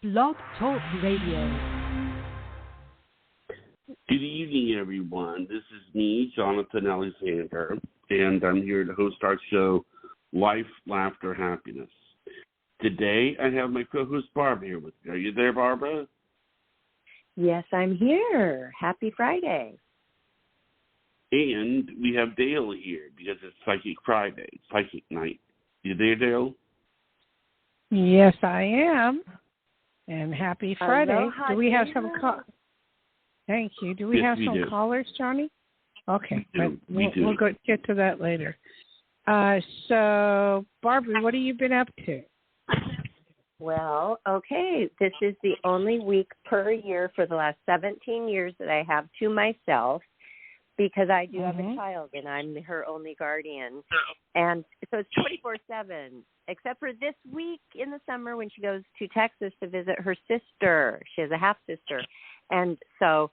Blog Talk Radio. Good evening, everyone. This is me, Jonathan Alexander, and I'm here to host our show, Life, Laughter, Happiness. Today, I have my co-host, Barbara, here with me. Are you there, Barbara? Yes, I'm here. Happy Friday. And we have Dayle here because it's Psychic Friday, Psychic Night. You there, Dayle? Yes, I am. And happy Friday. Aloha, do we have Dayle. some Thank you. Do we have some callers, Johnny? Okay, we'll get to that later. So, Barbara, what have you been up to? Well, okay, this is the only week per year for the last 17 years that I have to myself because I do have a child and I'm her only guardian. And so it's 24/7, except for this week in the summer when she goes to Texas to visit her sister. She has a half-sister. And so,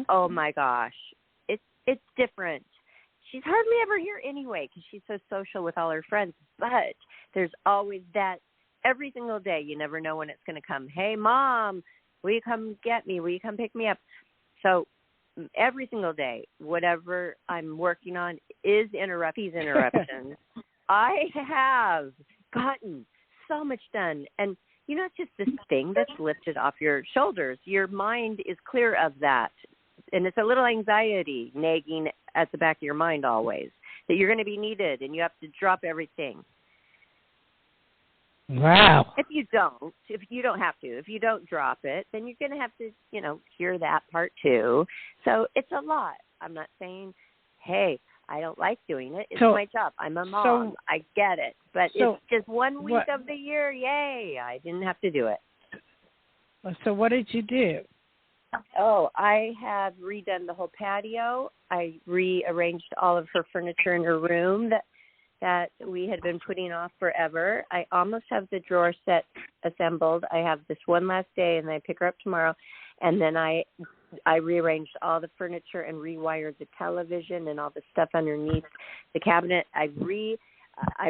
oh my gosh, it's different. She's hardly ever here anyway because she's so social with all her friends. But there's always that every single day. You never know when it's going to come. Hey, Mom, will you come get me? Will you come pick me up? So every single day, whatever I'm working on is interruptions. I have gotten so much done. And, you know, it's just this thing that's lifted off your shoulders. Your mind is clear of that. And it's a little anxiety nagging at the back of your mind always, that you're going to be needed and you have to drop everything. Wow. If you don't have to, if you don't drop it, then you're going to have to, hear that part too. So it's a lot. I'm not saying, hey, I don't like doing it. It's my job. I'm a mom. I get it. But it's just 1 week of the year. Yay. I didn't have to do it. So what did you do? Oh, I have redone the whole patio. I rearranged all of her furniture in her room that we had been putting off forever. I almost have the drawer set assembled. I have this one last day, and I pick her up tomorrow. And then I rearranged all the furniture and rewired the television and all the stuff underneath the cabinet. I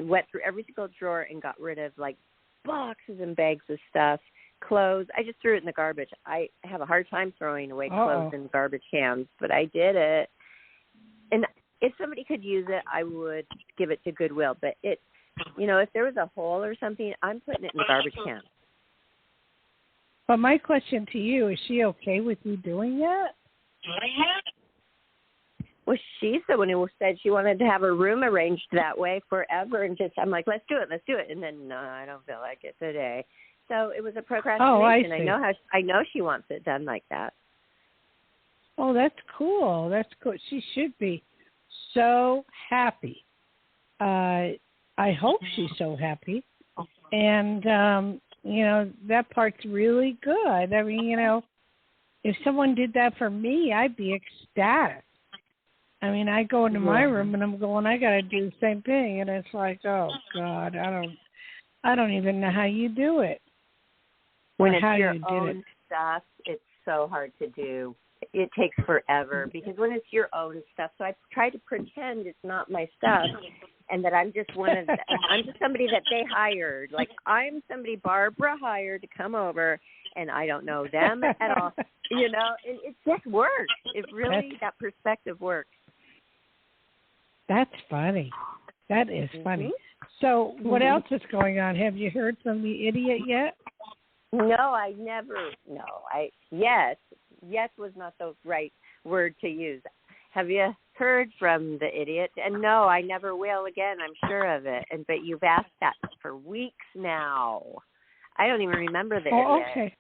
went through every single drawer and got rid of, like, boxes and bags of stuff. Clothes, I just threw it in the garbage. I have a hard time throwing away clothes in garbage cans, but I did it. And if somebody could use it, I would give it to Goodwill. But if there was a hole or something, I'm putting it in the garbage can. But my question to you, is she okay with you doing that? Well, she's the one who said she wanted to have her room arranged that way forever. And I'm like, let's do it. And then, no, I don't feel like it today. So it was a procrastination. Oh, I see. I know she wants it done like that. Oh, that's cool. That's cool. She should be so happy. I hope she's so happy. And, that part's really good. I mean, if someone did that for me, I'd be ecstatic. I mean, I go into my room and I'm going, I got to do the same thing. And it's like, oh, God, I don't even know how you do it. When it's your own stuff, it's so hard to do. It takes forever because when it's your own stuff, so I try to pretend it's not my stuff and that I'm just I'm just somebody that they hired. Like I'm somebody Barbara hired to come over and I don't know them at all. And it just works. It really, that perspective works. That's funny. That is funny. So what else is going on? Have you heard from the idiot yet? No, I never. No, yes was not the right word to use. Have you heard from the idiot? And no, I never will again. I'm sure of it. But you've asked that for weeks now. I don't even remember the idiot. Okay.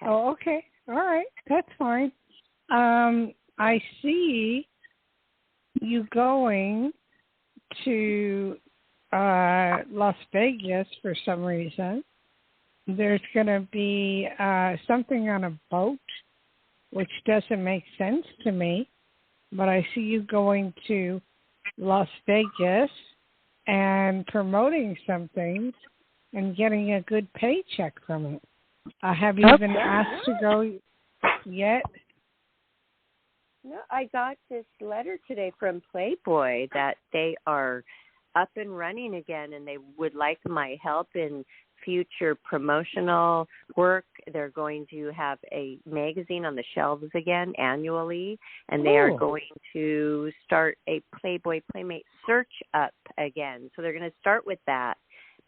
Oh, okay. All right. That's fine. I see you going to Las Vegas for some reason. There's going to be something on a boat, which doesn't make sense to me. But I see you going to Las Vegas and promoting some things and getting a good paycheck from it. Have you been asked to go yet? No, I got this letter today from Playboy that they are up and running again and they would like my help in future promotional work. They're going to have a magazine on the shelves again annually, and they are going to start a Playboy Playmate search up again. So they're going to start with that,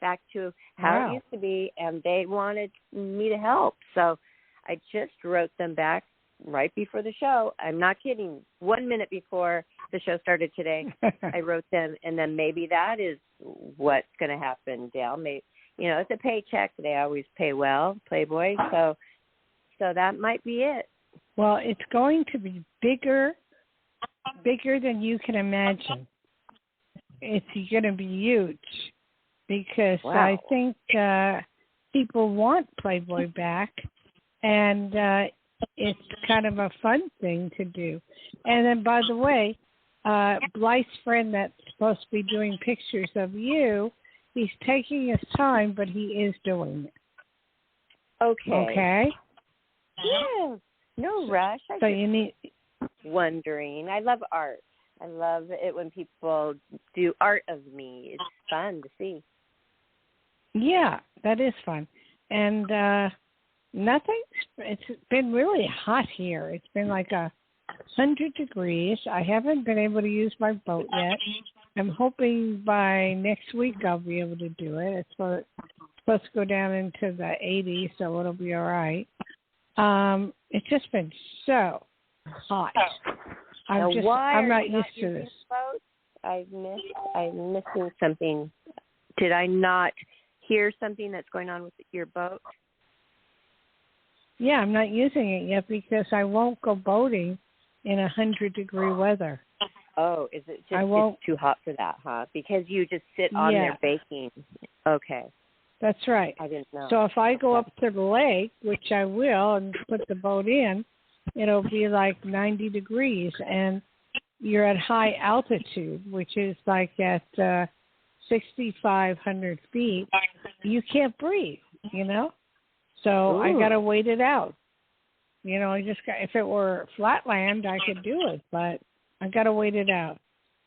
back to how it used to be, and they wanted me to help. So I just wrote them back right before the show. I'm not kidding. 1 minute before the show started today, I wrote them, and then maybe that is what's going to happen, Dayle. Maybe, it's a paycheck. They always pay well, Playboy. So that might be it. Well, it's going to be bigger than you can imagine. It's going to be huge because I think people want Playboy back, and it's kind of a fun thing to do. And then, by the way, Blythe's friend that's supposed to be doing pictures of you, he's taking his time, but he is doing it. Okay. Yeah. No rush. So you need. Wondering. I love art. I love it when people do art of me. It's fun to see. Yeah, that is fun. And it's been really hot here. It's been like 100 degrees. I haven't been able to use my boat yet. I'm hoping by next week I'll be able to do it. It's supposed to go down into the 80s, so it'll be all right. It's just been so hot. I'm not used to this. I'm missing something. Did I not hear something that's going on with your boat? Yeah, I'm not using it yet because I won't go boating in 100-degree weather. Oh, is it just it's too hot for that, huh? Because you just sit on there baking. Okay. That's right. I didn't know. So if I go up to the lake, which I will, and put the boat in, it'll be like 90 degrees, and you're at high altitude, which is like at 6,500 feet. You can't breathe, So I got to wait it out. If it were flat land, I could do it, but I got to wait it out.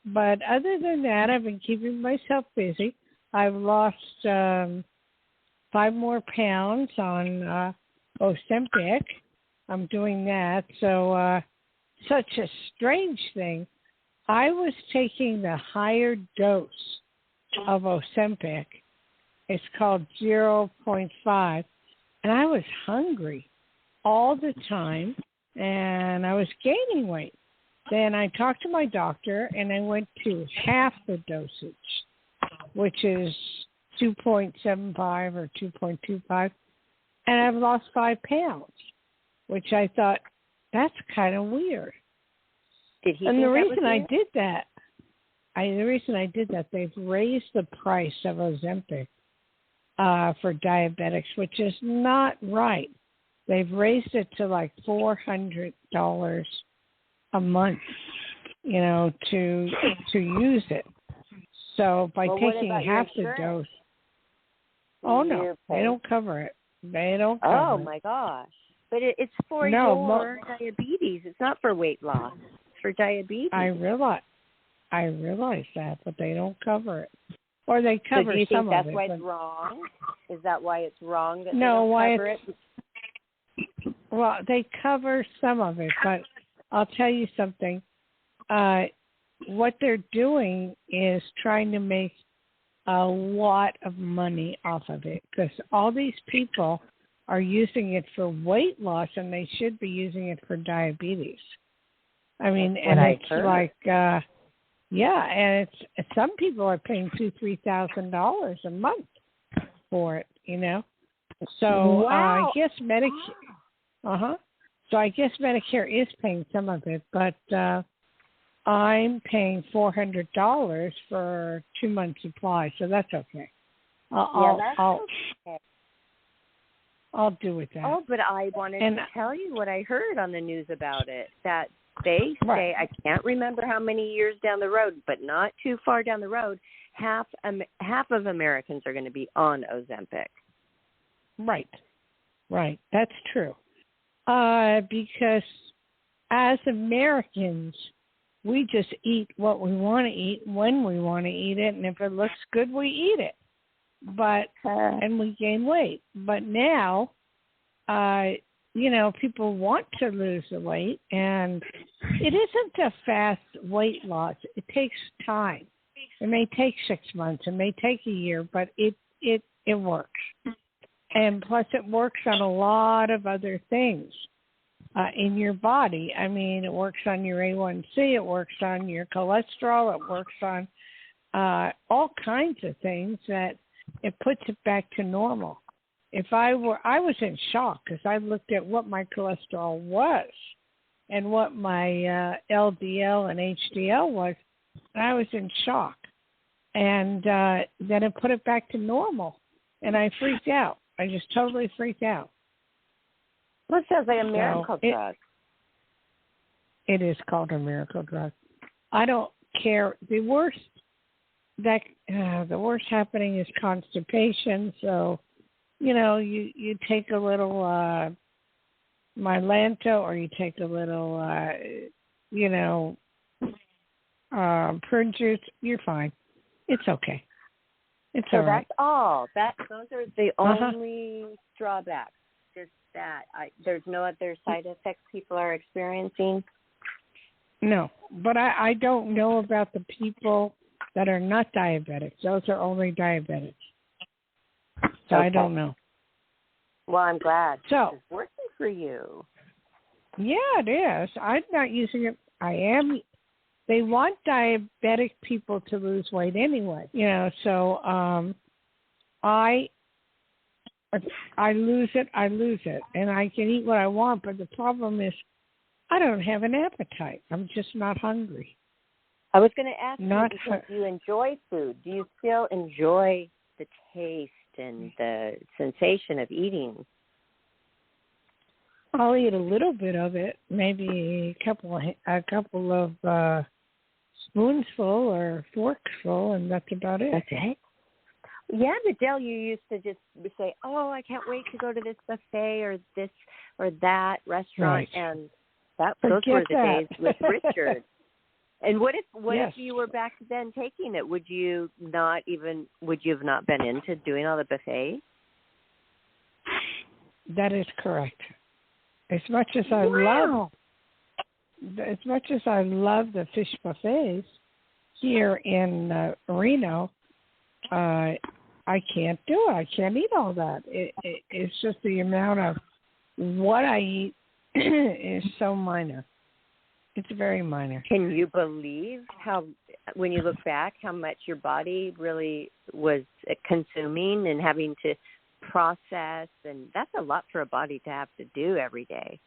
But other than that, I've been keeping myself busy. I've lost 5 more pounds on Ozempic. I'm doing that. So such a strange thing. I was taking the higher dose of Ozempic. It's called 0.5. And I was hungry all the time, and I was gaining weight. Then I talked to my doctor, and I went to half the dosage, which is 2.75 or 2.25, and I've lost 5 pounds, which I thought, that's kind of weird. Did he? And the reason I did that, they've raised the price of Ozempic for diabetics, which is not right. They've raised it to like $400 a month, to use it. So by taking half the dose, they don't cover it. They don't cover it. Oh my gosh! But it's for your diabetes. It's not for weight loss. It's for diabetes. I realize that, but they don't cover it. Or they cover some of it. Do you think that's why it's wrong? Is that why it's wrong that they don't cover it? Well, they cover some of it, but I'll tell you something. What they're doing is trying to make a lot of money off of it because all these people are using it for weight loss, and they should be using it for diabetes. I mean, and it's like, and it's some people are paying $2,000-$3,000 a month for it, So I guess Medicare. So I guess Medicare is paying some of it, but I'm paying $400 for 2 months supply, so that's okay. I'll do with that. Oh, but I wanted to tell you what I heard on the news about it, that they say, I can't remember how many years down the road, but not too far down the road, half of Americans are going to be on Ozempic. Right. That's true. Because as Americans, we just eat what we want to eat when we want to eat it, and if it looks good, we eat it. but and we gain weight. But now, people want to lose the weight, and it isn't a fast weight loss. It takes time. It may take 6 months. It may take a year, but it works. And plus, it works on a lot of other things in your body. I mean, it works on your A1C. It works on your cholesterol. It works on all kinds of things that it puts it back to normal. I was in shock because I looked at what my cholesterol was and what my LDL and HDL was, and I was in shock. And then it put it back to normal, and I freaked out. I just totally freaked out. Well, it sounds like a miracle drug. It is called a miracle drug. I don't care. The worst happening is constipation. So, you take a little Mylanta, or you take a little, prune juice. You're fine. It's okay. It's so all right. That's all. Those are the only drawbacks. Just that. There's no other side effects people are experiencing. No, but I don't know about the people that are not diabetics. Those are only diabetics. So I don't know. Well, I'm glad. So it's working for you. Yeah, it is. I'm not using it. I am. They want diabetic people to lose weight anyway. So I lose it, and I can eat what I want. But the problem is, I don't have an appetite. I'm just not hungry. I was going to ask you, do you enjoy food? Do you still enjoy the taste and the sensation of eating? I'll eat a little bit of it, maybe a couple of spoonsful or forksful, and that's about it. That's it? Yeah, but Dayle, you used to just say, "Oh, I can't wait to go to this buffet or this or that restaurant," right. And those were the days with Richard. And what if Yes. you were back then taking it? Would you have not been into doing all the buffets? That is correct. As much as I love the fish buffets here in Reno, I can't do it. I can't eat all that. It's just the amount of what I eat is so minor. It's very minor. Can you believe how, when you look back, how much your body really was consuming and having to process? And that's a lot for a body to have to do every day.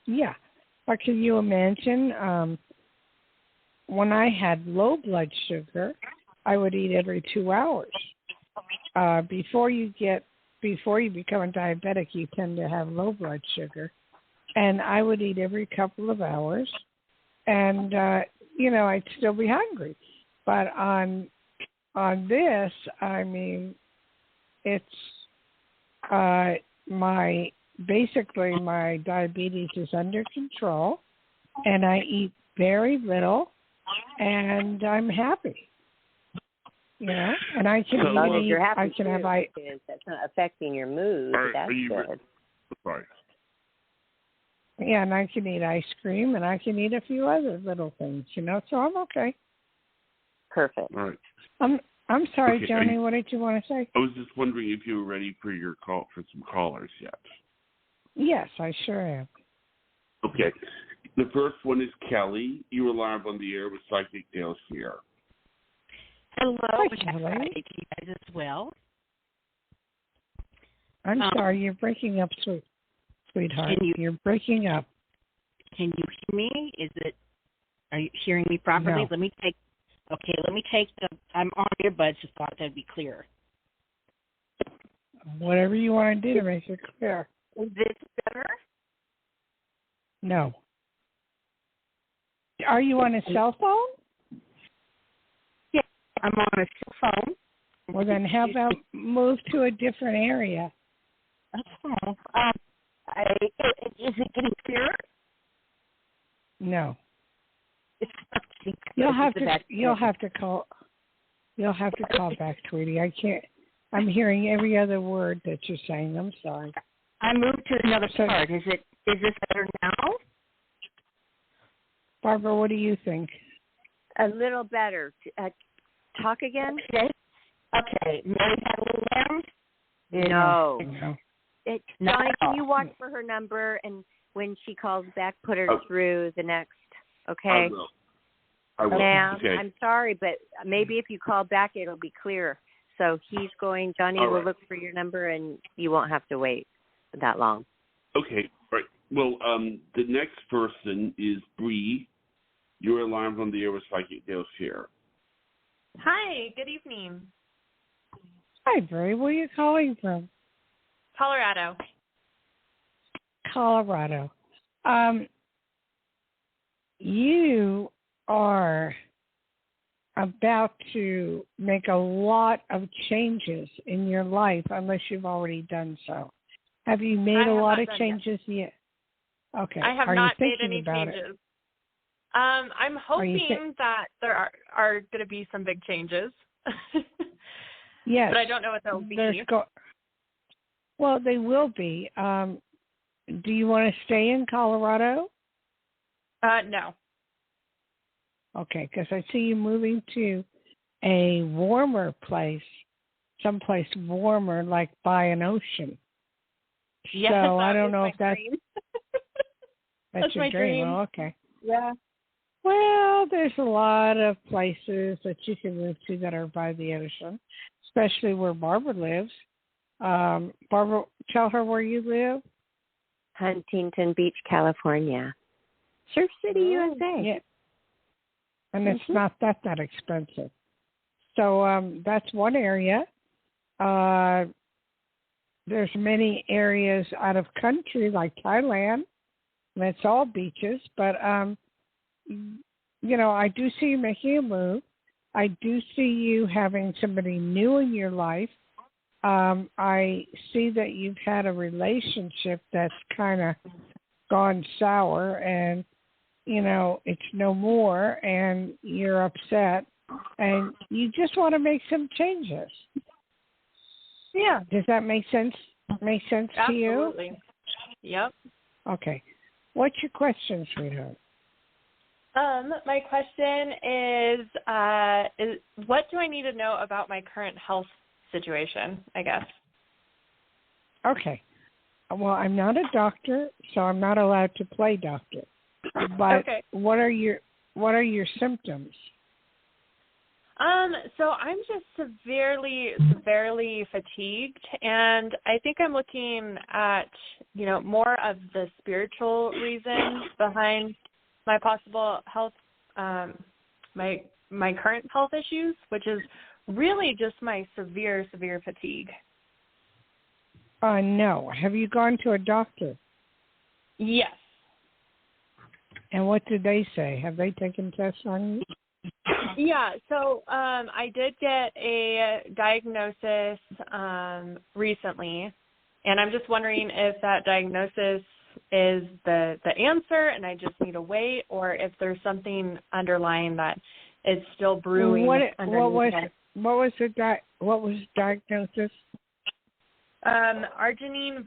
Yeah. But can you imagine when I had low blood sugar, I would eat every 2 hours. Before you become a diabetic, you tend to have low blood sugar. And I would eat every couple of hours, and I'd still be hungry. But on this, I mean, it's my diabetes is under control, and I eat very little, and I'm happy. And I can eat. I can have. That's not affecting your mood. That's good. Sorry. Yeah, and I can eat ice cream, and I can eat a few other little things, so I'm okay. Perfect. All right. I'm sorry, okay, Johnny, what did you want to say? I was just wondering if you were ready for some callers yet. Yes, I sure am. Okay. The first one is Kelly. You were live on the air with Psychic Dayle Schear. Hello. Hi, Kelly. To you guys as well. I'm sorry, you're breaking up, sweetheart. You're breaking up. Can you hear me? Are you hearing me properly? No. Let me take I'm on earbuds, so thought that'd be clear. Whatever you want to do to make it clear. Is this better? No. Are you on a cell phone? Yeah, I'm on a cell phone. Well, then how about move to a different area? Okay. Is it getting clearer? No. It's You'll have to call. You'll have to call back, Tweety. I can't. I'm hearing every other word that you're saying. I'm sorry. I moved to another part. Is this better now? Barbara, what do you think? A little better. Talk again? Okay. Mary had a little lamb? No. Johnny, No. can you watch for her number, and when she calls back, put her through the next, okay? I will. Ma'am, Okay. I'm sorry, but maybe if you call back, it'll be clear. So Johnny will look for your number, and you won't have to wait that long. Okay. All right. Well, the next person is Bree. You're live on the air with Psychic Dayle Schear. Hi, good evening. Hi, Bree. Where are you calling from? Colorado. Colorado. You are about to make a lot of changes in your life, unless you've already done so. Have you made a lot of changes yet? Okay. I have not made any changes. I'm hoping that there are going to be some big changes. Yes. But I don't know what they'll be. Well, they will be. Do you want to stay in Colorado? No. Okay, because I see you moving to a warmer place, someplace warmer, like by an ocean. Yes, so I don't know if that's that's your my dream. Oh, okay. Yeah. Well, there's a lot of places that you can move to that are by the ocean, especially where Barbara lives. Barbara, tell her where you live. Huntington Beach, California. Surf City, USA. Yeah. And it's not that expensive. So that's one area. There's many areas out of country like Thailand, and it's all beaches. But, I do see you making a move. I do see you having somebody new in your life. I see that you've had a relationship that's kind of gone sour and, it's no more and you're upset and you just want to make some changes. Yeah. Does that make sense? Make sense to you? Absolutely. Yep. Okay. What's your question, sweetheart? My question is what do I need to know about my current health situation, I guess? Okay. Well, I'm not a doctor, so I'm not allowed to play doctor. But okay. What are your symptoms? So I'm just severely fatigued, and I think I'm looking at, more of the spiritual reasons behind my possible health, my current health issues, which is really just my severe fatigue. No. Have you gone to a doctor? Yes. And what did they say? Have they taken tests on you? Yeah, so I did get a diagnosis recently, and I'm just wondering if that diagnosis is the answer and I just need to wait, or if there's something underlying that is still brewing underneath. What was the diagnosis? Arginine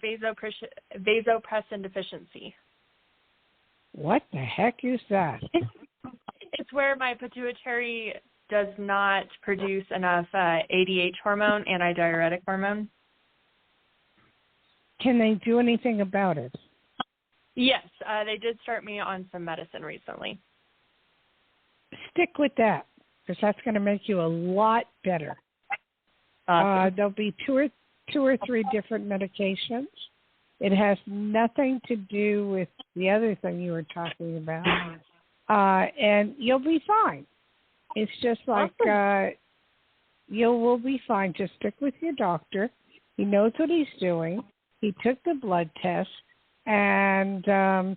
vasopressin deficiency. What the heck is that? It's where my pituitary does not produce enough ADH hormone, antidiuretic hormone. Can they do anything about it? Yes, they did start me on some medicine recently. Stick with that, because that's going to make you a lot better. Awesome. There'll be two or three different medications. It has nothing to do with the other thing you were talking about. And you'll be fine. It's just like you will be fine. Just stick with your doctor. He knows what he's doing. He took the blood test, and, so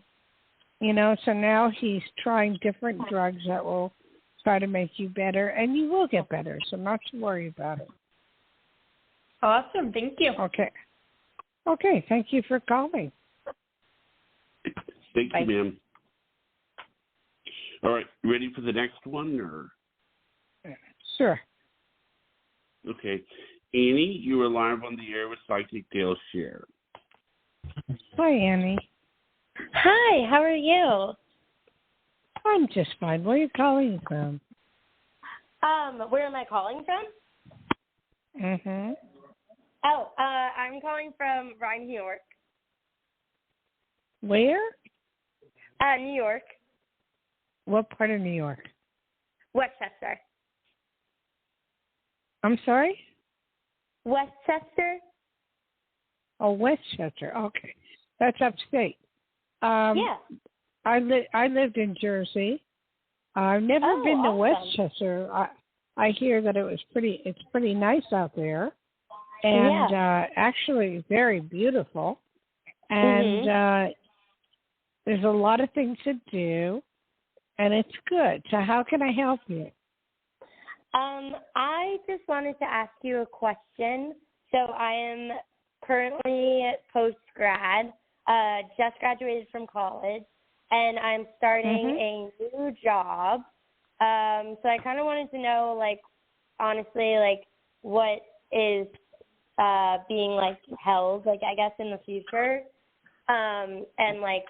now he's trying different drugs that will try to make you better, and you will get better, so not to worry about it. Awesome. Thank you. Okay. Thank you for calling. Thank you, ma'am. All right. Ready for the next one? Or? Sure. Okay. Annie, you are live on the air with Psychic Dayle Schear. Hi, Annie. Hi, how are you? I'm just fine. Where are you calling from? Where am I calling from? Mm-hmm. Oh, I'm calling from Rye, New York. Where? New York. What part of New York? Westchester. I'm sorry? Westchester? Oh, Westchester. Okay. That's upstate. Yeah. I lived in Jersey. I've never been to awesome. Westchester. I hear that it's pretty nice out there. And actually very beautiful. And there's a lot of things to do, and it's good. So how can I help you? I just wanted to ask you a question. So I am currently post-grad, just graduated from college, and I'm starting a new job. So I kind of wanted to know, like, honestly, like, what is being, like, held, like, I guess, in the future, and, like,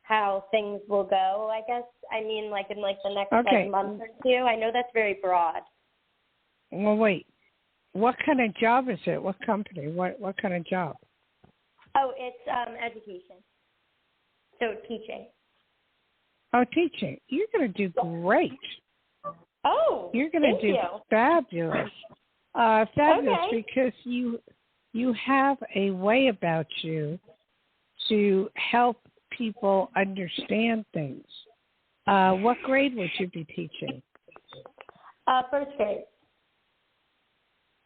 how things will go, I guess. I mean, like, in, like, the next, like, month or two. I know that's very broad. Well, wait. What kind of job is it? What company? What kind of job? Oh, it's education. So teaching. Oh, teaching. You're going to do great. Oh, you're going to do fabulous. Fabulous because you have a way about you to help people understand things. What grade would you be teaching? First grade.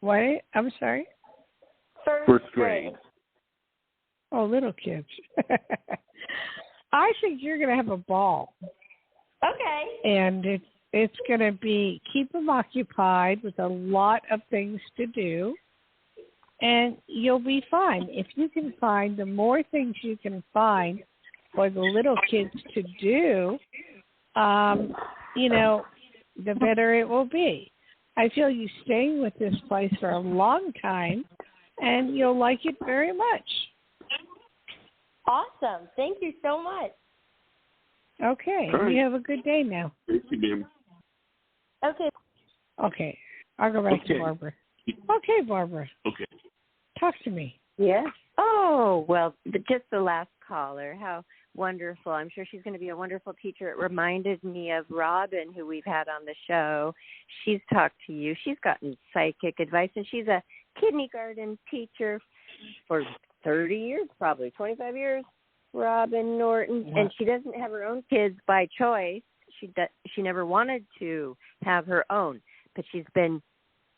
What? I'm sorry? First grade. Oh, little kids. I think you're going to have a ball. Okay. And it's going to be keep them occupied with a lot of things to do, and you'll be fine. If you can find, the more things you can find for the little kids to do, the better it will be. I feel you staying with this place for a long time, and you'll like it very much. Awesome. Thank you so much. Okay. Right. You have a good day now. Thank you, ma'am. Okay. Okay. I'll go back to Barbara. Okay, Barbara. Okay. Talk to me. Yes. Oh, well, just the last caller. How wonderful. I'm sure she's going to be a wonderful teacher. It reminded me of Robin, who we've had on the show. She's talked to you. She's gotten psychic advice, and she's a kindergarten teacher for 30 years, probably 25 years, Robin Norton. And she doesn't have her own kids by choice. She never wanted to have her own, but she's been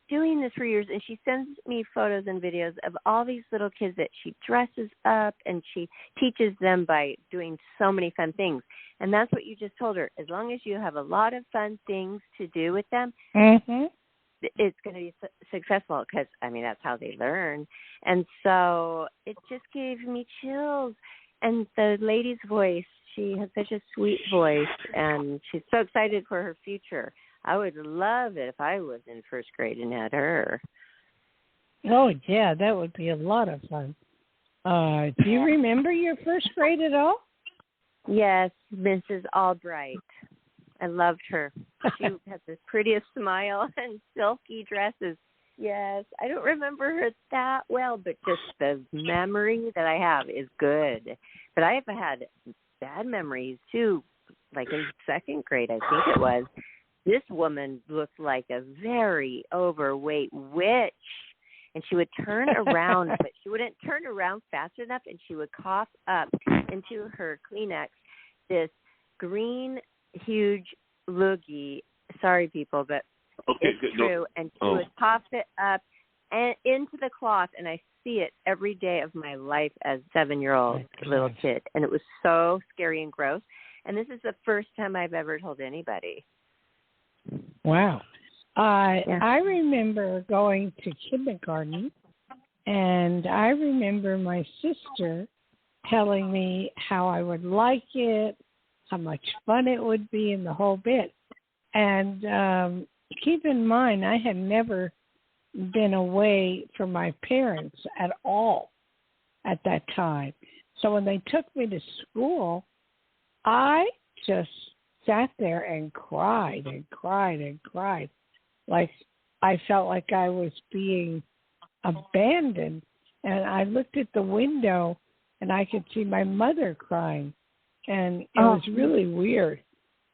doing this for years, and she sends me photos and videos of all these little kids that she dresses up, and she teaches them by doing so many fun things. And that's what you just told her. As long as you have a lot of fun things to do with them, it's going to be successful because, that's how they learn. And so it just gave me chills. And the lady's voice, she has such a sweet voice, and she's so excited for her future. I would love it if I was in first grade and had her. Oh, yeah, that would be a lot of fun. Do you remember your first grade at all? Yes, Mrs. Albright. I loved her. She had the prettiest smile and silky dresses. Yes, I don't remember her that well, but just the memory that I have is good. But I have had bad memories, too, like in second grade, I think it was. This woman looked like a very overweight witch, and she would turn around, but she wouldn't turn around fast enough, and she would cough up into her Kleenex this green, huge loogie. Sorry, people, but it's true. And she would cough it up and into the cloth, and I see it every day of my life as a 7-year-old little kid, and it was so scary and gross. And this is the first time I've ever told anybody. Wow. I remember going to kindergarten, and I remember my sister telling me how I would like it, how much fun it would be, and the whole bit. And keep in mind, I had never been away from my parents at all at that time. So when they took me to school, I just sat there and cried and cried and cried. Like I felt like I was being abandoned. And I looked at the window and I could see my mother crying. And it was really weird.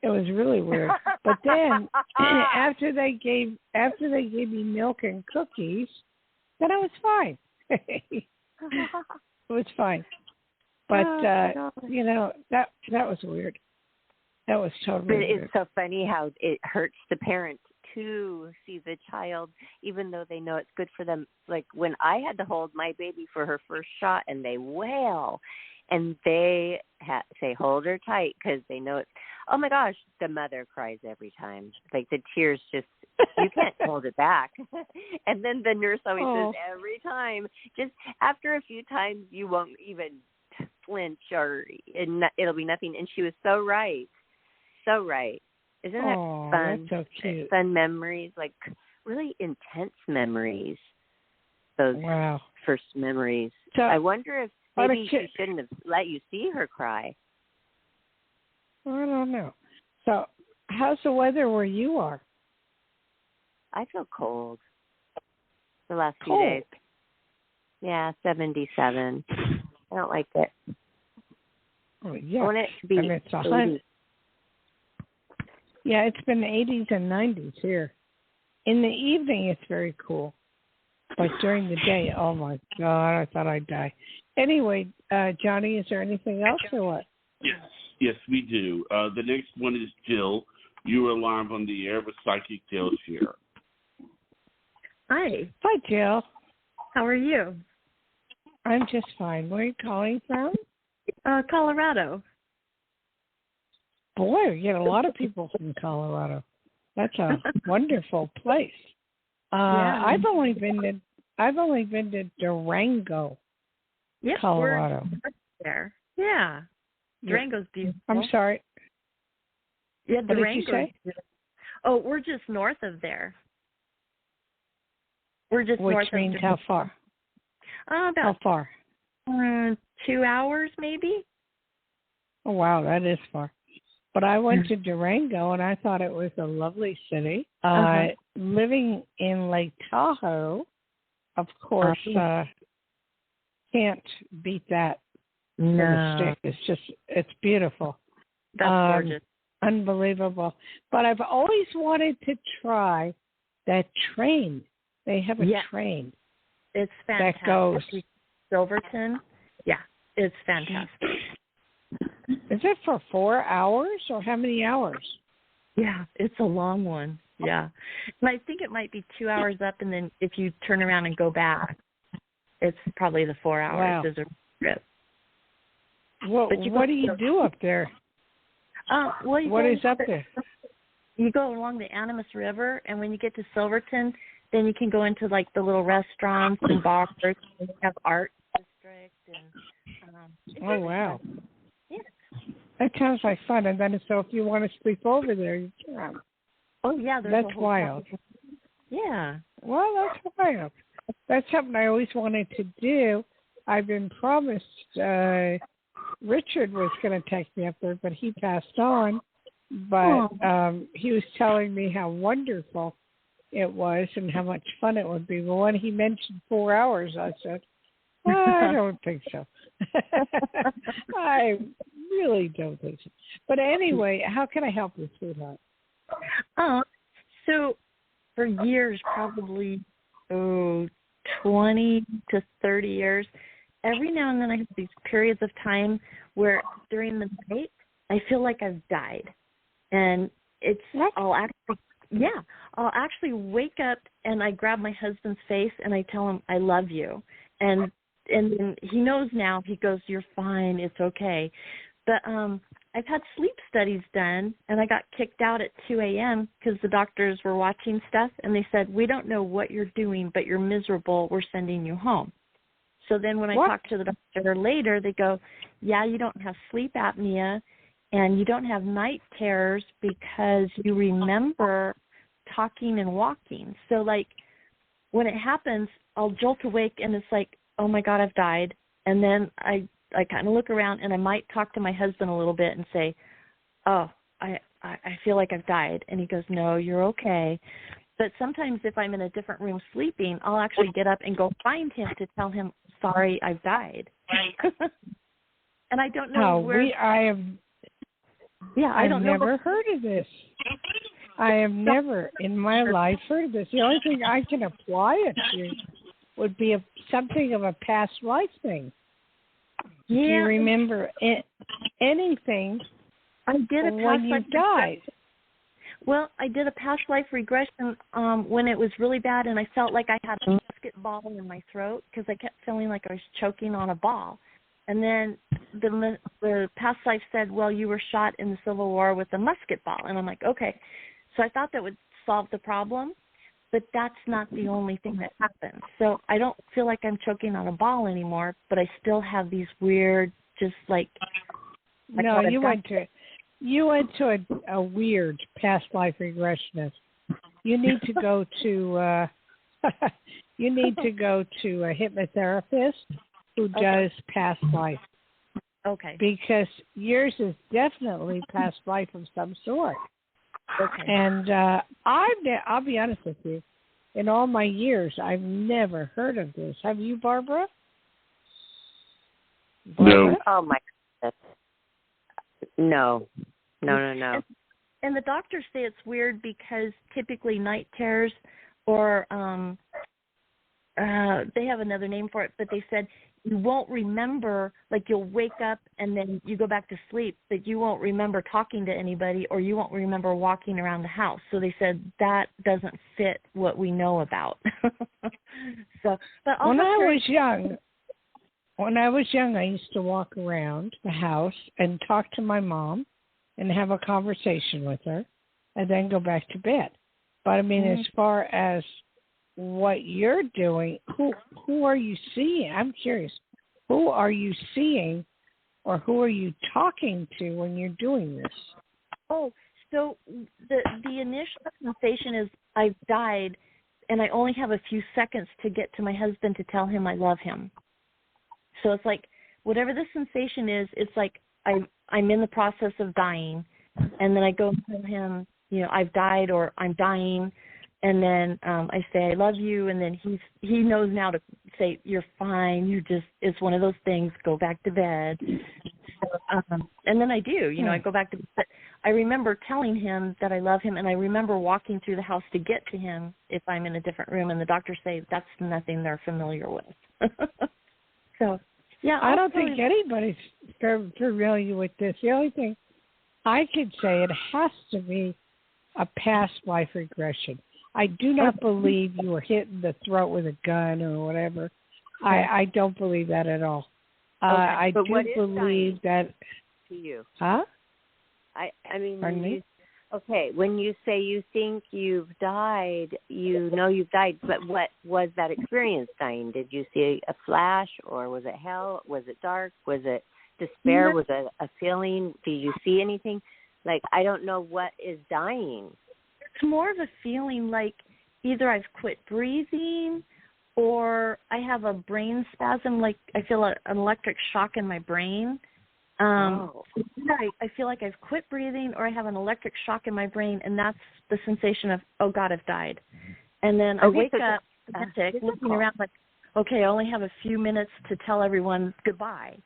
It was really weird. But then after they gave me milk and cookies, then I was fine. It was fine. But you know, that was weird. That was totally weird. It's so funny how it hurts the parent to see the child, even though they know it's good for them. Like when I had to hold my baby for her first shot, and they wail, and they say, hold her tight, because they know it's, oh my gosh, the mother cries every time. Like the tears just, you can't hold it back. And then the nurse always says every time, just after a few times, you won't even flinch, or it'll be nothing. And she was so right. So right. Isn't that fun? That's so cute. Fun memories, like really intense memories. Those first memories. So, I wonder if maybe she shouldn't have let you see her cry. I don't know. So, how's the weather where you are? I feel cold the last few days. Yeah, 77. I don't like it. Oh, yeah. I want it to be 80. Yeah, it's been 80s and 90s here. In the evening, it's very cool. But during the day, oh, my God, I thought I'd die. Anyway, Johnny, is there anything else or what? Yes, we do. The next one is Jill. You are live on the air with Psychic Dayle Schear. Hi. Hi, Jill. How are you? I'm just fine. Where are you calling from? Colorado. Boy, you get a lot of people from Colorado. That's a wonderful place. I've only been to Durango, Colorado. We're there. Yeah. Durango's beautiful. I'm sorry. Yeah, what did you say? Oh, we're just north of there. We're just Which north means of how far? About how far? 2 hours, maybe. Oh, wow, that is far. But I went to Durango, and I thought it was a lovely city. Living in Lake Tahoe, of course, can't beat that. No. It's beautiful. That's gorgeous. Unbelievable. But I've always wanted to try that train. They have a train. It's fantastic. That goes Silverton. Yeah, it's fantastic. Is it for 4 hours or how many hours? Yeah, it's a long one. Yeah. And I think it might be 2 hours up, and then if you turn around and go back, it's probably the 4 hours is a trip. What do you do up there? What is up there? You go along the Animas River, and when you get to Silverton, then you can go into like the little restaurants and bars, and they have art district. And oh, wow. Yeah. That sounds like fun. And then so if you want to sleep over there, you can. Oh, yeah. That's wild. Yeah. Well, that's wild. That's something I always wanted to do. I've been promised Richard was going to take me up there, but he passed on. But he was telling me how wonderful it was and how much fun it would be. But when he mentioned 4 hours, I said, I don't think so. I really don't think so. But anyway, how can I help you, sweetheart? So for years, probably 20 to 30 years, every now and then I have these periods of time where during the night I feel like I've died. And I'll actually wake up and I grab my husband's face and I tell him I love you. And then he knows now. He goes, you're fine. It's okay. But I've had sleep studies done, and I got kicked out at 2 a.m. because the doctors were watching stuff, and they said, we don't know what you're doing, but you're miserable. We're sending you home. So then when I talked to the doctor later, they go, yeah, you don't have sleep apnea, and you don't have night terrors because you remember talking and walking. So, like, when it happens, I'll jolt awake and it's like, oh my God, I've died. And then I kind of look around and I might talk to my husband a little bit and say, oh, I feel like I've died. And he goes, no, you're okay. But sometimes if I'm in a different room sleeping, I'll actually get up and go find him to tell him, sorry, I've died. And I don't know where. I've never heard of this. I have never in my life heard of this. The only thing I can apply it to would be something of a past life thing. Yeah. Do you remember anything I did a past when you died? Well, I did a past life regression when it was really bad, and I felt like I had a musket ball in my throat because I kept feeling like I was choking on a ball. And then the past life said, well, you were shot in the Civil War with a musket ball. And I'm like, okay. So I thought that would solve the problem, but that's not the only thing that happened. So I don't feel like I'm choking on a ball anymore, but I still have these weird, just like. No, you went to a weird past life regressionist. You need to go to a hypnotherapist who does past life. Okay. Because yours is definitely past life of some sort. Okay. And I'll be honest with you, in all my years, I've never heard of this. Have you, Barbara? No. Oh my goodness. No. And the doctors say it's weird because typically night terrors or they have another name for it, but they said you won't remember, like you'll wake up and then you go back to sleep, but you won't remember talking to anybody or you won't remember walking around the house. So they said that doesn't fit what we know about. So, but when I was young, I used to walk around the house and talk to my mom and have a conversation with her and then go back to bed. But I mean, as far as what you're doing, who are you seeing? I'm curious. Who are you seeing or who are you talking to when you're doing this? Oh, so the initial sensation is I've died and I only have a few seconds to get to my husband to tell him I love him. So it's like whatever the sensation is, it's like I'm in the process of dying, and then I go tell him, I've died or I'm dying, and then I say I love you, and then he knows now to say you're fine. It's one of those things. Go back to bed. So, and then I do. I go back to bed. But I remember telling him that I love him, and I remember walking through the house to get to him if I'm in a different room, and the doctors say that's nothing they're familiar with. So. Yeah, I don't think anybody's familiar with this. The only thing I could say, it has to be a past life regression. I do not believe you were hit in the throat with a gun or whatever. I don't believe that at all. I do believe that. To you? Huh? I mean, pardon me? Okay, when you say you think you've died, you've died, but what was that experience dying? Did you see a flash, or was it hell? Was it dark? Was it despair? Was it a feeling? Did you see anything? Like, I don't know what is dying. It's more of a feeling like either I've quit breathing or I have a brain spasm, like I feel an electric shock in my brain. I feel like I've quit breathing or I have an electric shock in my brain, and that's the sensation of, oh, God, I've died. And then I wake up looking around like, okay, I only have a few minutes to tell everyone goodbye.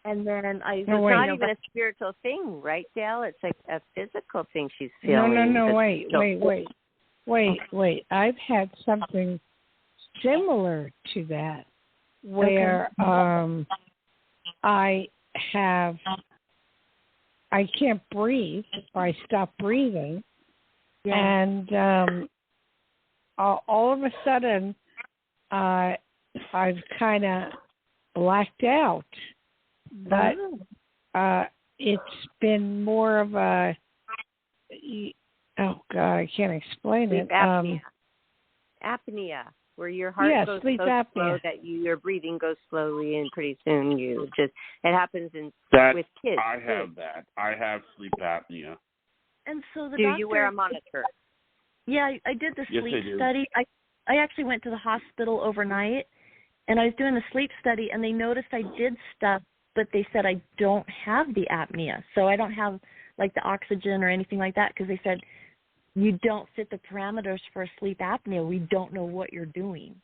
And then it's not even a spiritual thing, right, Dayle? It's like a physical thing she's feeling. No, wait. I've had something similar to that where I can't breathe, or I stop breathing, and all of a sudden I've kind of blacked out. But it's been more of a, oh God, I can't explain sleep it. Apnea, where your heart goes so slow that your breathing goes slowly, and pretty soon it happens with kids. I have that. I have sleep apnea. And so do you wear a monitor? Yeah, I did the sleep study. I I actually went to the hospital overnight, and I was doing a sleep study, and they noticed I did stuff, but they said I don't have the apnea. So I don't have, like, the oxygen or anything like that, because they said, you don't fit the parameters for sleep apnea. We don't know what you're doing.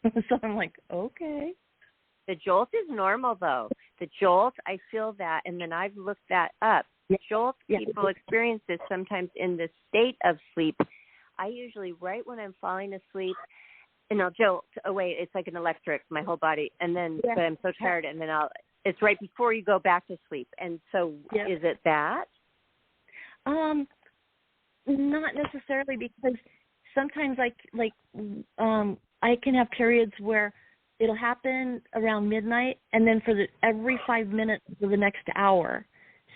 So I'm like, okay. The jolt is normal, though. The jolt, I feel that, and then I've looked that up. Jolt, people experience this sometimes in the state of sleep. I usually, right when I'm falling asleep, and I'll jolt away. It's like an electric, my whole body. And then, but I'm so tired, and then it's right before you go back to sleep. And so is it that? Not necessarily, because sometimes I can have periods where it'll happen around midnight, and then for every 5 minutes for the next hour.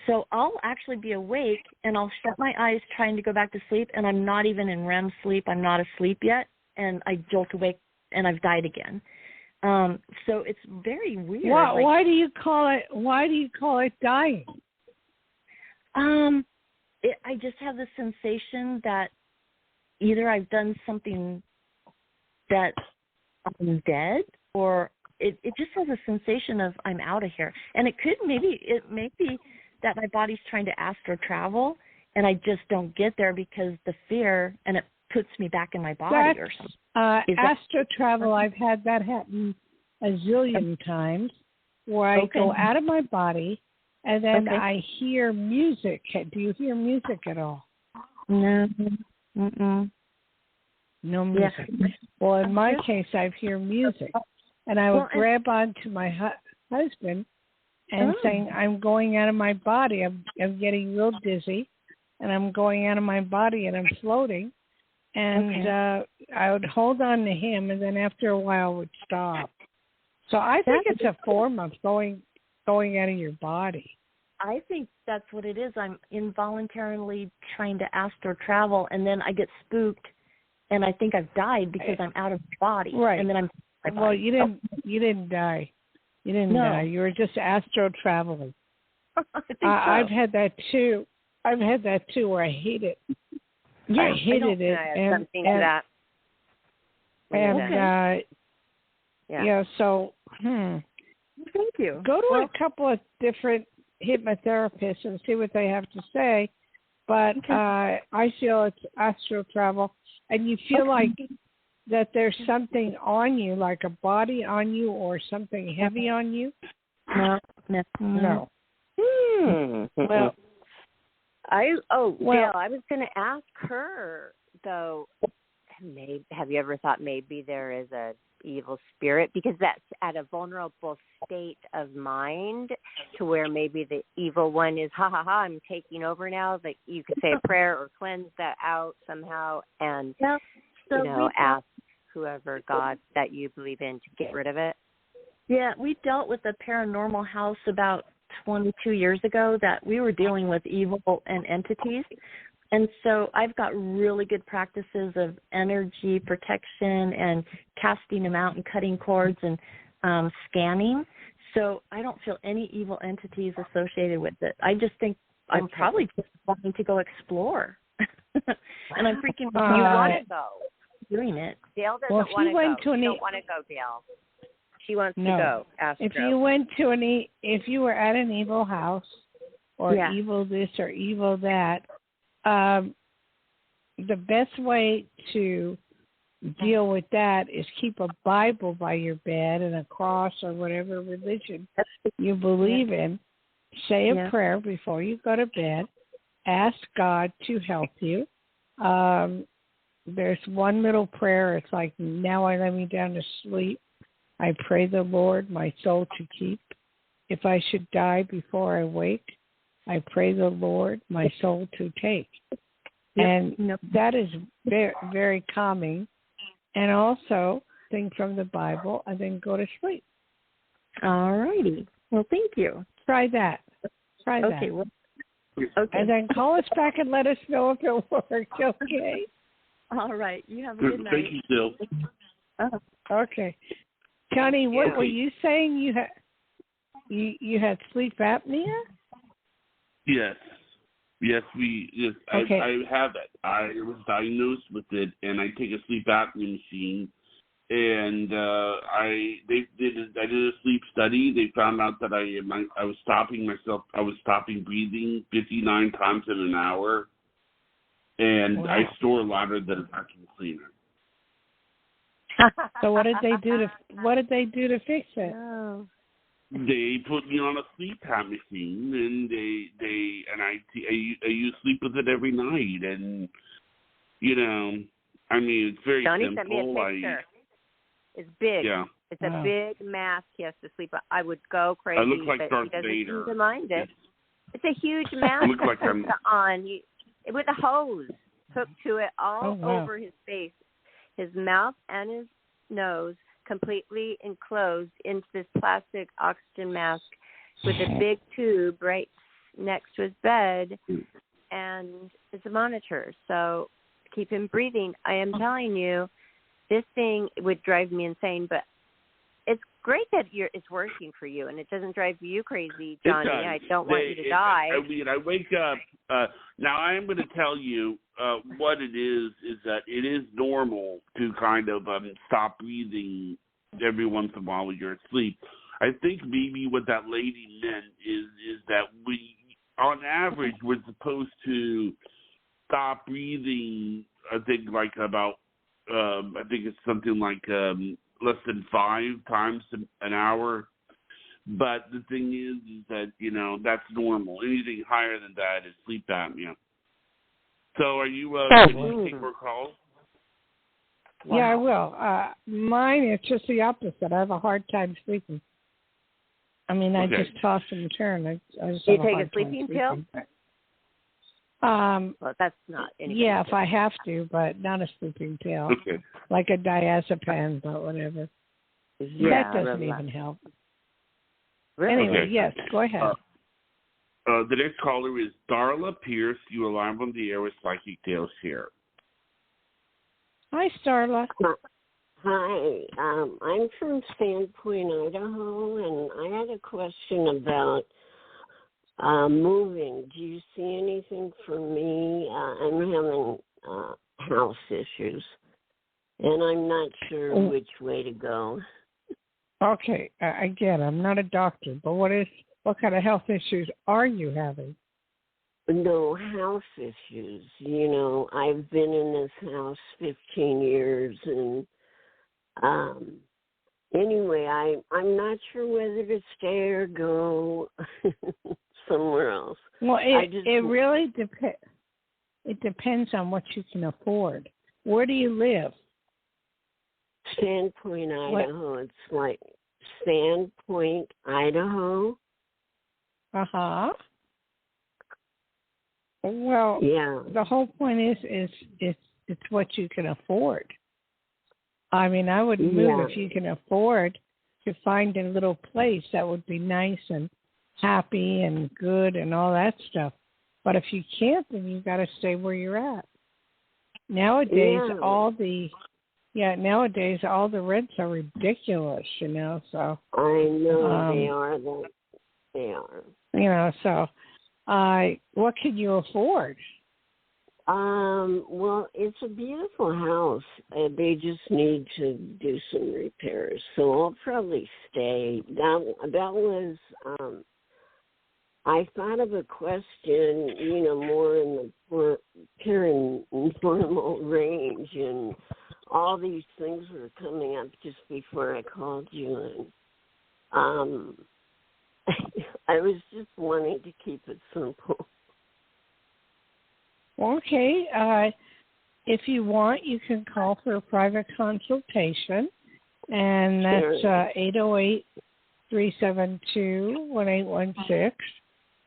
So I'll actually be awake, and I'll shut my eyes trying to go back to sleep, and I'm not even in REM sleep. I'm not asleep yet, and I jolt awake, and I've died again. So it's very weird. Why do you call it? Why do you call it dying? I just have the sensation that either I've done something that I'm dead, or it just has a sensation of I'm out of here. And it may be that my body's trying to astral travel, and I just don't get there because the fear, and it puts me back in my body or something. Astral travel, I've had that happen a zillion times, where I go out of my body, and then I hear music. Do you hear music at all? No. Mm-mm. No music. Yeah. Well, in my case, I hear music, and I would grab onto my husband and saying, I'm going out of my body. I'm getting real dizzy, and I'm going out of my body, and I'm floating. And I would hold on to him, and then after a while it would stop. So I think it's a form of going out of your body. I think that's what it is. I'm involuntarily trying to astral travel, and then I get spooked, and I think I've died because I'm out of the body. Right. And then I'm. Well, you didn't die. You didn't die. You were just astral traveling. I've had that too. Where I hate it. Yeah, I hated it. Something to that. And so thank you. Go to a couple of different hypnotherapists and see what they have to say. But I feel it's astral travel, and you feel like that there's something on you, like a body on you or something heavy on you. No. Well, I was going to ask her though. Have you ever thought maybe there is a evil spirit, because that's at a vulnerable state of mind to where maybe the evil one is I'm taking over now, that you could say a prayer or cleanse that out somehow and ask whoever God that you believe in to get rid of it. Yeah, we dealt with a paranormal house about 22 years ago that we were dealing with evil and entities. And so I've got really good practices of energy protection and casting them out and cutting cords and scanning. So I don't feel any evil entities associated with it. I just think I'm probably just wanting to go explore. And I'm freaking you want to go. Doing it. Dayle doesn't want to go. She don't want to go, Dayle. She wants to go. Astro. If you were at an evil house or evil this or evil that, the best way to deal with that is keep a Bible by your bed and a cross or whatever religion you believe in. Say a prayer before you go to bed. Ask God to help you. There's one little prayer. It's like, now I lay me down to sleep. I pray the Lord my soul to keep. If I should die before I wake, I pray the Lord my soul to take. And that is very, very calming. And also, think from the Bible and then go to sleep. All righty. Well, thank you. Try that. Okay. Well, and then call us back and let us know if it worked, okay? All right. You have a good night. Thank you, Dayle. Okay. Connie, what were you saying? You had sleep apnea? Yes. Yes, Okay. I have it. I was diagnosed with it, and I take a sleep apnea machine. And I did a sleep study. They found out that I was stopping myself. I was stopping breathing 59 times in an hour, and wow. I store louder than a vacuum cleaner. So what did they do to fix it? Oh. They put me on a sleep apnea machine, and I use sleep with it every night, and I mean it's very Johnny simple. sent me a picture. It's big. Yeah. It's a big mask he has to sleep on. I would go crazy. I look like but Darth he doesn't Vader. seem to mind it. It's a huge mask I look like that puts on with a hose hooked to it all over his face, his mouth and his nose, completely enclosed into this plastic oxygen mask with a big tube right next to his bed, and it's a monitor. So keep him breathing. I am telling you, this thing would drive me insane, but it's great that it's working for you, and it doesn't drive you crazy, Johnny. I don't want you to die. I wake up. Now, I am going to tell you what it is that it is normal to kind of stop breathing every once in a while when you're asleep. I think maybe what that lady meant is that we, on average, we're supposed to stop breathing, I think, like about I think it's something like less than 5 times an hour. But the thing is that, that's normal. Anything higher than that is sleep apnea. So are you going to take more calls? Wow. Yeah, I will. Mine is just the opposite. I have a hard time sleeping. I mean, I just toss and turn. I just you take a sleeping pill? Well, that's not anything. Yeah, if I have to, but not a sleeping pill. Okay. Like a diazepam, but whatever. Yeah, that doesn't even help. Really? Anyway, yes, go ahead. The next caller is Darla Pierce. You are live on the air with Psychic Dayle Schear. Hi, Starla. Hi. I'm from Sandpoint, Idaho, and I had a question about moving. Do you see anything for me? I'm having house issues, and I'm not sure which way to go. Okay, again, I'm not a doctor, but what kind of health issues are you having? No, house issues. I've been in this house 15 years, and anyway, I'm not sure whether to stay or go somewhere else. Well, it really depends. It depends on what you can afford. Where do you live? Sandpoint, Idaho. What? It's like Sandpoint, Idaho. Uh-huh. Well, yeah. The whole point is it's what you can afford. I mean, I would move if you can afford to find a little place that would be nice and happy and good and all that stuff. But if you can't, then you've got to stay where you're at. Nowadays, all the rents are ridiculous, so. I know they are. They are. So what can you afford? Well, it's a beautiful house. They just need to do some repairs. So I'll probably stay. That was, I thought of a question, more in the paranormal range, and all these things were coming up just before I called you. And I was just wanting to keep it simple. Okay. If you want, you can call for a private consultation, and that's 808-372-1816.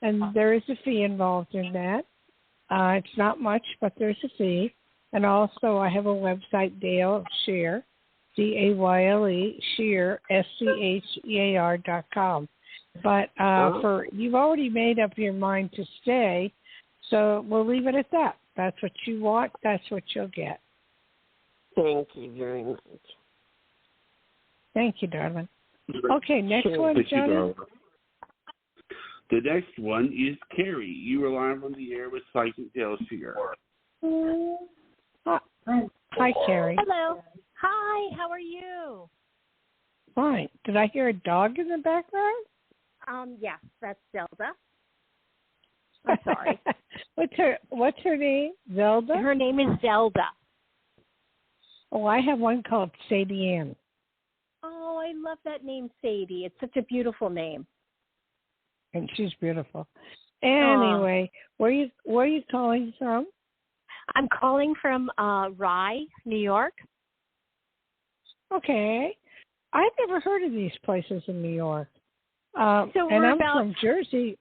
And there is a fee involved in that. It's not much, but there's a fee. And also, I have a website, Dayle Schear, D-A-Y-L-E, Schear, SCHEAR.com. But you've already made up your mind to stay, so we'll leave it at that. That's what you want. That's what you'll get. Thank you very much. Thank you, darling. Okay, next one, Johnny. The next one is Carrie. You are live on the air with Psychic Dayle Schear. Hi, Carrie. Hello. Hi, how are you? Fine. Did I hear a dog in the background? Yes, that's Zelda. I'm sorry. What's her name? Zelda? Her name is Zelda. Oh, I have one called Sadie Ann. Oh, I love that name, Sadie. It's such a beautiful name. And she's beautiful. Anyway, where are you calling from? I'm calling from Rye, New York. Okay. I've never heard of these places in New York. So and I'm from Jersey.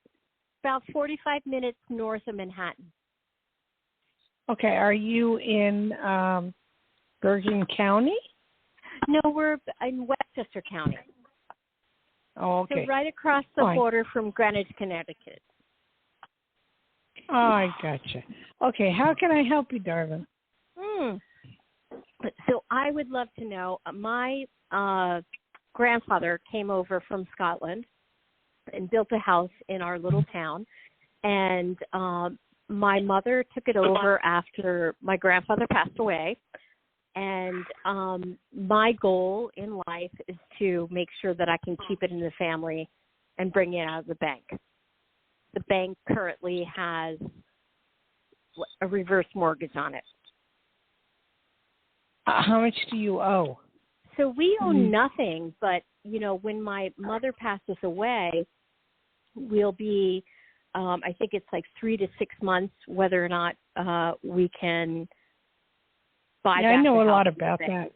About 45 minutes north of Manhattan. Okay. Are you in Bergen County? No, we're in Westchester County. Oh, okay. So right across the border from Greenwich, Connecticut. Oh, I gotcha. Okay, how can I help you, darling? So I would love to know, my grandfather came over from Scotland and built a house in our little town, and my mother took it over after my grandfather passed away. And my goal in life is to make sure that I can keep it in the family and bring it out of the bank. The bank currently has a reverse mortgage on it. How much do you owe? So we owe nothing, but, when my mother passes away, we'll be, I think it's like 3 to 6 months, whether or not we can buy back I know the a house lot about that.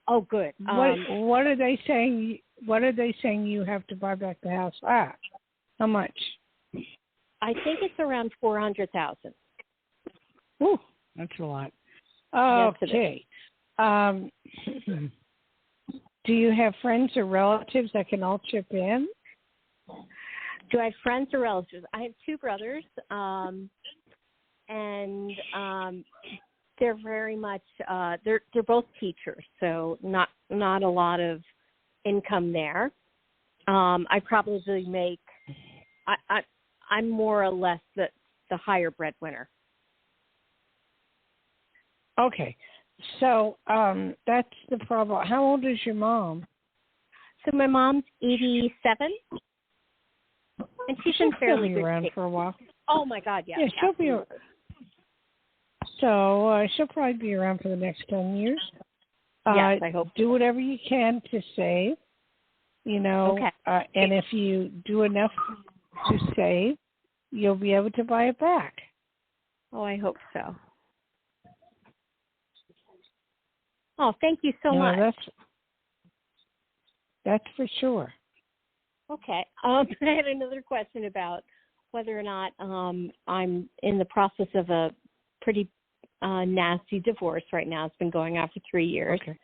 Oh, good. What are they saying? What are they saying you have to buy back the house at? How much? I think it's around $400,000. Ooh, that's a lot. Okay. Do you have friends or relatives that can all chip in? Do I have friends or relatives? I have 2 brothers, and they're very much they're both teachers, so not a lot of income there. I probably make I'm more or less the higher breadwinner. Okay, so that's the problem. How old is your mom? So my mom's 87, and she's been fairly be around for a while. Oh my God, yes. Yeah, she'll absolutely. be. So she'll probably be around for the next 10 years. Yes, I hope. Do whatever you can to save. Okay. And if you do enough to save, you'll be able to buy it back. Oh, I hope so. Oh, thank you so much. That's for sure. Okay. I had another question about whether or not I'm in the process of a pretty nasty divorce right now. It's been going on for 3 years. Okay.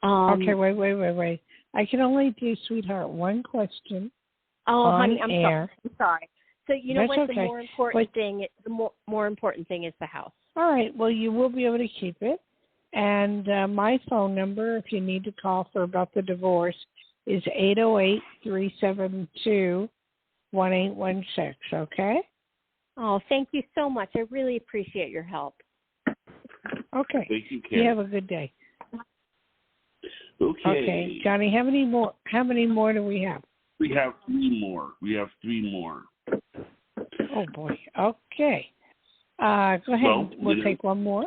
Okay, wait. I can only do, sweetheart, one question. Oh, on honey, I'm air. sorry. So you know That's what? okay. The more important thing, the more important thing is the house. All right. Well, you will be able to keep it. And my phone number, if you need to call for about the divorce, is 808-372-1816. Okay. Oh, thank you so much. I really appreciate your help. Okay. Thank you, Karen. You have a good day. Okay. Johnny, how many more do we have? We have 3 more. Oh boy. Okay. Go ahead. Well, we'll take one more.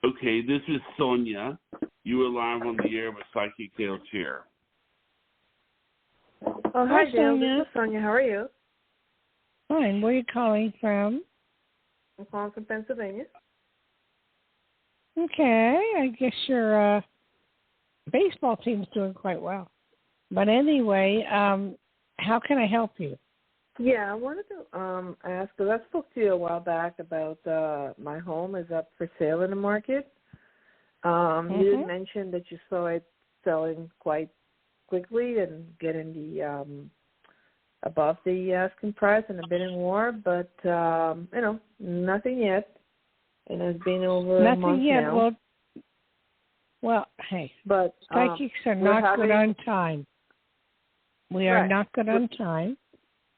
Okay, this is Sonia. You are live on the air with Psychic Dayle Schear. Oh, hi, Dayle. This is Sonia. How are you? Fine. Where are you calling from? I'm calling from Pennsylvania. Okay. I guess your baseball team's doing quite well. But anyway, how can I help you? Yeah, I wanted to ask, because I spoke to you a while back about my home is up for sale in the market. You did mention that you saw it selling quite quickly and getting the above the asking price in a bidding war, but nothing yet. And it's been over a month now. Well, hey, but psychics are not good on time. We are not good on time.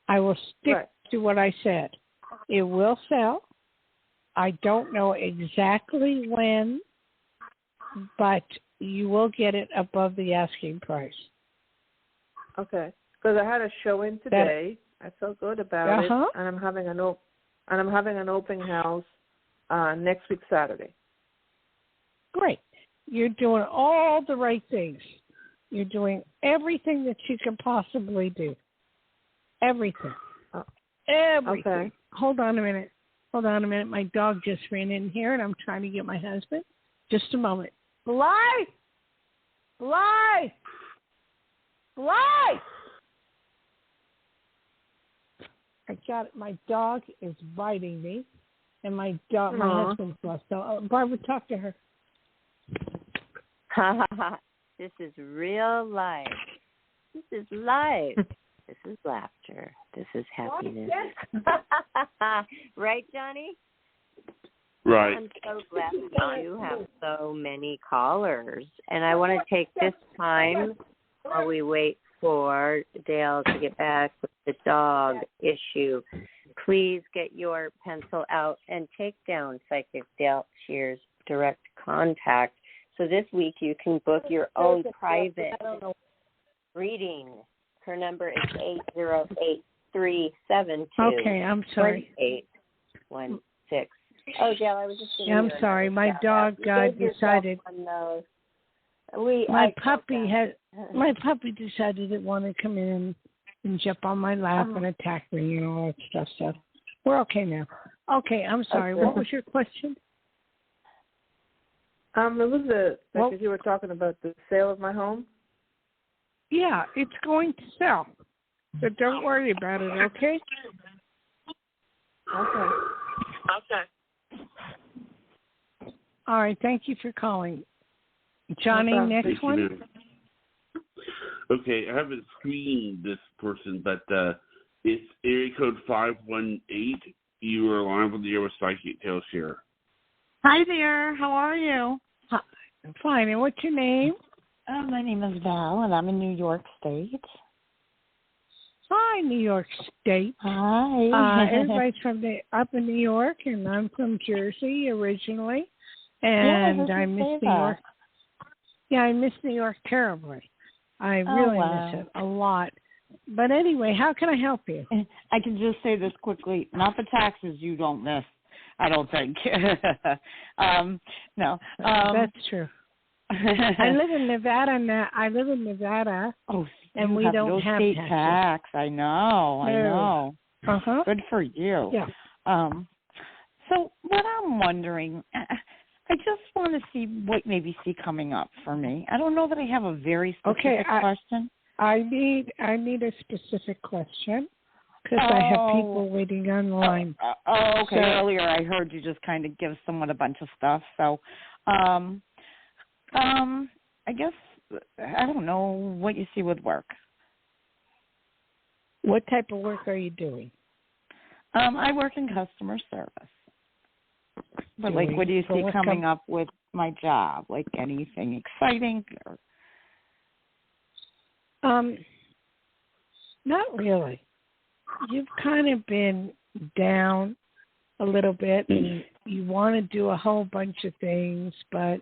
I will stick to what I said. It will sell. I don't know exactly when, but you will get it above the asking price. Okay. Because I had a showing today. I felt good about it, and I'm having an open house next week Saturday. Great. You're doing all the right things. You're doing everything that you can possibly do. Everything. Everything. Okay. Hold on a minute. My dog just ran in here, and I'm trying to get my husband. Just a moment. Bly! I got it. My dog is biting me, and my husband's lost. So, Barbara, talk to her. This is real life. This is life. This is laughter. This is happiness. Right, Johnny? Right. I'm so glad that you have so many callers. And I want to take this time while we wait for Dayle to get back with the dog issue. Please get your pencil out and take down Psychic Dayle Schear's direct contact. So this week you can book your own private reading. Her number is 808-372. Okay, I'm sorry. 2816. Oh, Dayle, I was just going to. I'm sorry. My dog decided. My puppy decided it wanted to come in and jump on my lap and attack me and all that stuff. So we're okay now. Okay, I'm sorry. Okay. What was your question? It was because you were talking about the sale of my home. Yeah, it's going to sell. So don't worry about it, okay? Okay. All right, thank you for calling. Johnny, next one. Okay, I haven't screened this person, but it's area code 518. You are live on the air with Psychic Dayle Schear. Hi there. How are you? Hi. I'm fine. And what's your name? My name is Val, and I'm in New York State. Hi, New York State. Hi. Everybody's from up in New York, and I'm from Jersey originally. And I miss New York. Yeah, I miss New York terribly. I really miss it a lot. But anyway, how can I help you? I can just say this quickly. Not the taxes you don't miss, I don't think. No. That's true. I live in Nevada now. And we don't have state tax. I know. Uh-huh. Good for you. Yeah. So what I'm wondering, I just want to see what maybe coming up for me. I don't know that I have a very specific question. I need a specific question because I have people waiting on the line. Okay. So, earlier I heard you just kind of give someone a bunch of stuff. So, I guess I don't know what you see with work. What type of work are you doing? I work in customer service. But what do you see coming up with my job? Like anything exciting? Not really. You've kind of been down a little bit, and you want to do a whole bunch of things, but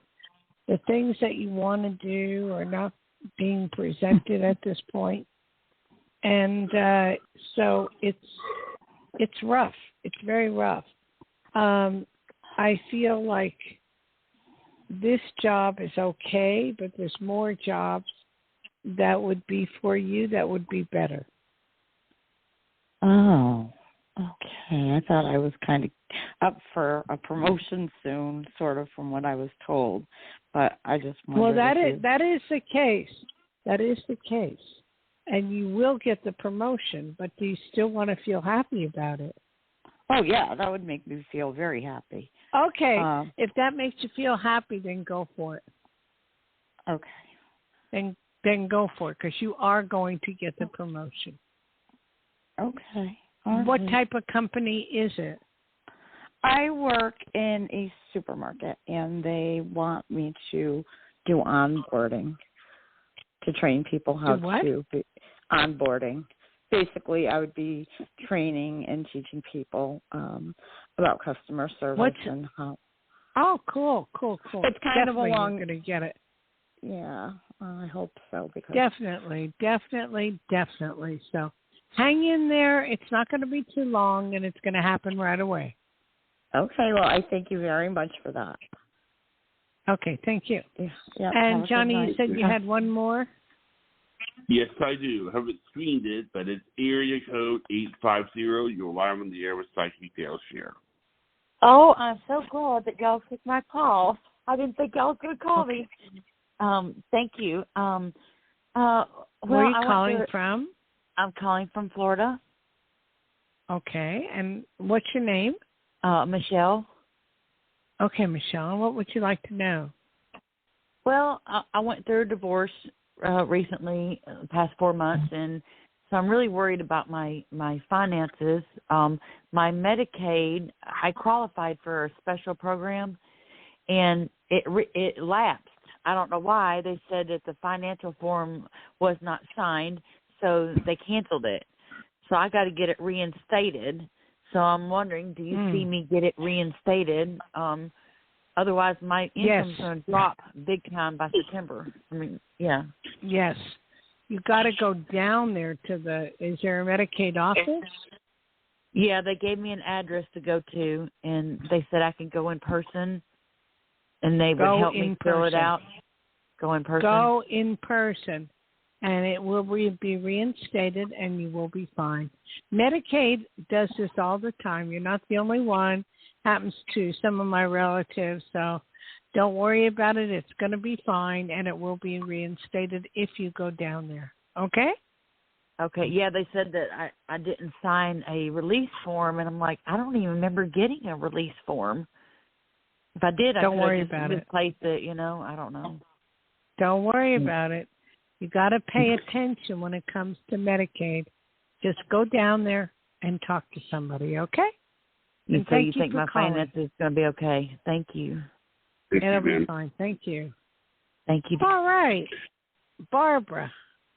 the things that you want to do are not being presented at this point. And so it's rough. It's very rough. I feel like this job is okay, but there's more jobs that would be for you that would be better. Oh, okay. I thought I was kind of up for a promotion soon, sort of from what I was told, but I just wondered. Well, that is the case. That is the case, and you will get the promotion. But do you still want to feel happy about it? Oh yeah, that would make me feel very happy. Okay, if that makes you feel happy, then go for it. Okay. Then go for it, because you are going to get the promotion. Okay. What type of company is it? I work in a supermarket, and they want me to do onboarding to train people how to be onboarding. basically I would be training and teaching people about customer service and how. Oh, cool. It's kind Definitely of a long. You're going to get it. Yeah, I hope so. Because Definitely. So hang in there. It's not going to be too long, and it's going to happen right away. Okay. Well, I thank you very much for that. Okay. Thank you. Yeah. And Johnny, you said you had one more? Yes, I do. I haven't screened it, but it's area code 850. You're live on the air with Psychic Dayle Schear. Oh, I'm so glad that y'all took my call. I didn't think y'all was going to call me. Thank you. Where are you calling from? I'm calling from Florida. Okay. And what's your name? Michelle. Okay, Michelle. What would you like to know? Well, I went through a divorce recently, the past 4 months, and so I'm really worried about my finances. My Medicaid, I qualified for a special program, and it lapsed. I don't know why. They said that the financial form was not signed, so they canceled it. So I got to get it reinstated. So I'm wondering, do you see me get it reinstated? Otherwise, my income's going to drop big time by September. I mean, yeah. Yes. You got to go down there to is there a Medicaid office? Yeah, they gave me an address to go to, and they said I could go in person, and they would help me fill it out. Go in person. Go in person, and it will be reinstated, and you will be fine. Medicaid does this all the time. You're not the only one. Happens to some of my relatives, so don't worry about it. It's going to be fine, and it will be reinstated if you go down there. Okay? Okay. Yeah, they said that I didn't sign a release form, and I'm like, I don't even remember getting a release form. If I did, I could have just misplaced it. I don't know. Don't worry about it. You got to pay attention when it comes to Medicaid. Just go down there and talk to somebody, okay? And so you think my finances is going to be okay? Thank you. It'll be fine. Thank you. Thank you. All right. Barbara,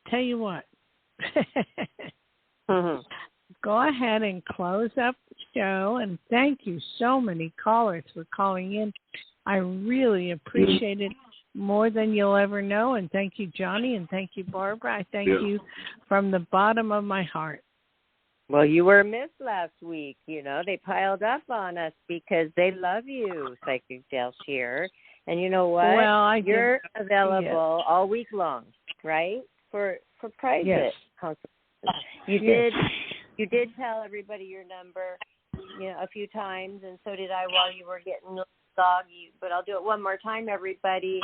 tell you what. Go ahead and close up the show, and thank you so many callers for calling in. I really appreciate it more than you'll ever know, and thank you, Johnny, and thank you, Barbara. I thank you from the bottom of my heart. Well, you were missed last week. They piled up on us because they love you, Psychic Dayle Schear. And you know what? Well, you're available all week long, right? For private consultations. You did tell everybody your number, a few times, and so did I while you were getting doggy. But I'll do it one more time, everybody.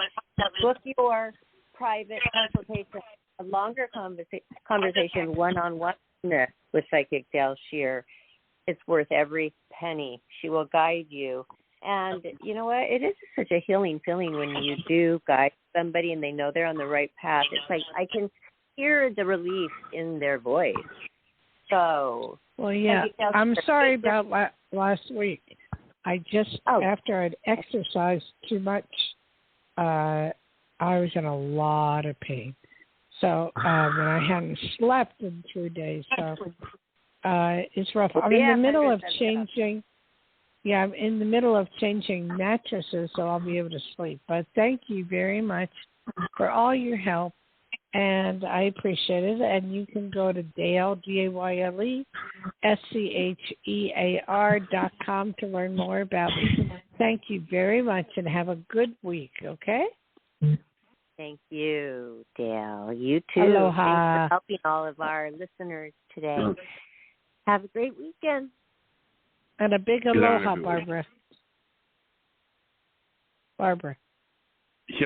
Book your private consultation, a longer conversation, one-on-one with Psychic Dayle Schear. It's worth every penny. She will guide you. And you know what? It is such a healing feeling when you do guide somebody and they know they're on the right path. It's like I can hear the relief in their voice. So, well, yeah. I'm sorry about last week. I just, after I'd exercised too much, I was in a lot of pain. So, and I hadn't slept in 2 days. So, it's rough. I'm in the middle of changing. Yeah, I'm in the middle of changing mattresses, so I'll be able to sleep. But thank you very much for all your help, and I appreciate it. And you can go to Dayle, DaylSchear.com to learn more about me. Thank you very much, and have a good week, okay? Thank you, Dayle. You too. Aloha. Thanks for helping all of our listeners today. Have a great weekend. And a big aloha, Barbara. Barbara. She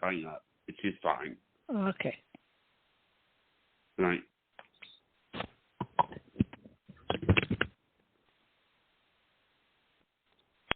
hung up. She's fine. Okay. Good night.